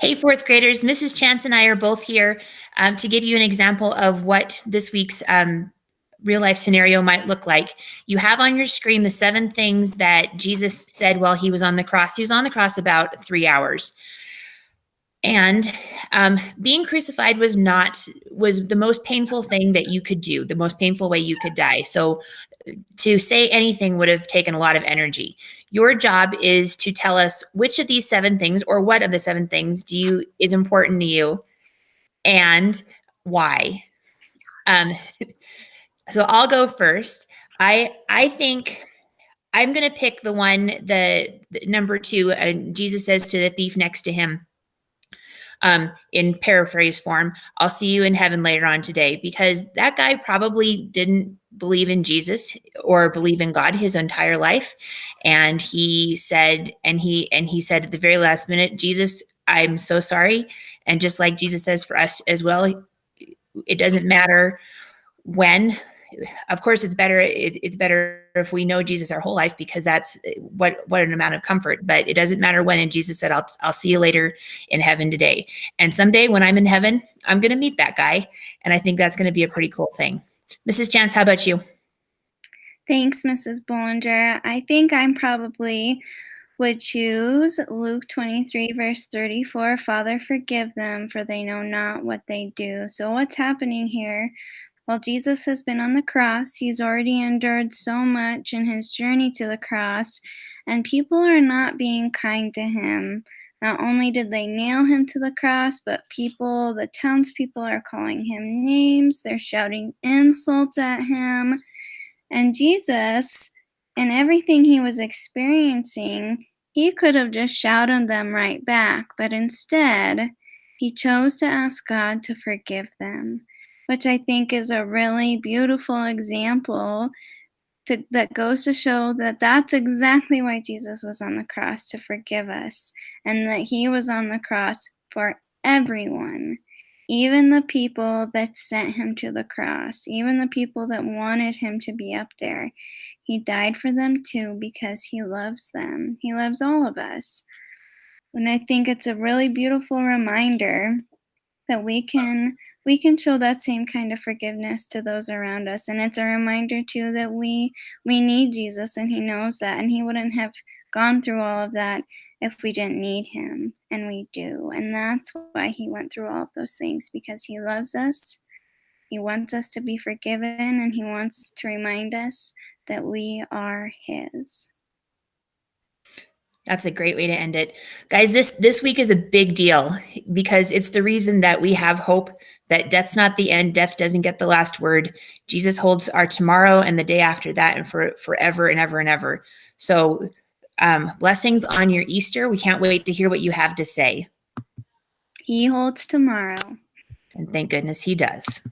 Hey, fourth graders, Mrs. Chance and I are both here to give you an example of what this week's real life scenario might look like. You have on your screen the 7 things that Jesus said while he was on the cross. He was on the cross about 3 hours. And being crucified was the most painful thing that you could do, the most painful way you could die. So to say anything would have taken a lot of energy. Your job is to tell us which of these 7 things, or what of the 7 things is important to you, and why. Um, so I'll go first. I think I'm going to pick the number 2. Jesus says to the thief next to him, in paraphrase form, I'll see you in heaven later on today, because that guy probably didn't believe in Jesus or believe in God his entire life. And he said at the very last minute, Jesus, I'm so sorry. And just like Jesus says for us as well, it doesn't matter when. Of course, it's better if we know Jesus our whole life, because that's what an amount of comfort. But it doesn't matter when. And Jesus said, I'll see you later in heaven today. And someday when I'm in heaven, I'm going to meet that guy. And I think that's going to be a pretty cool thing. Mrs. Chance, how about you? Thanks, Mrs. Bollinger. I think I'm probably would choose Luke 23, verse 34. Father, forgive them, for they know not what they do. So, what's happening here? While Jesus has been on the cross, he's already endured so much in his journey to the cross, and people are not being kind to him. Not only did they nail him to the cross, but the townspeople are calling him names, they're shouting insults at him. And Jesus, in everything he was experiencing, he could have just shouted them right back, but instead, he chose to ask God to forgive them, which I think is a really beautiful example that goes to show that that's exactly why Jesus was on the cross, to forgive us, and that he was on the cross for everyone, even the people that sent him to the cross, even the people that wanted him to be up there. He died for them too, because he loves them. He loves all of us. And I think it's a really beautiful reminder that we can show that same kind of forgiveness to those around us. And it's a reminder too that we need Jesus, and he knows that, and he wouldn't have gone through all of that if we didn't need him, and we do. And that's why he went through all of those things, because he loves us. He wants us to be forgiven, and he wants to remind us that we are his. That's a great way to end it. Guys, this week is a big deal, because it's the reason that we have hope, that death's not the end. Death doesn't get the last word. Jesus holds our tomorrow and the day after that, and forever and ever and ever. So blessings on your Easter. We can't wait to hear what you have to say. He holds tomorrow. And thank goodness he does.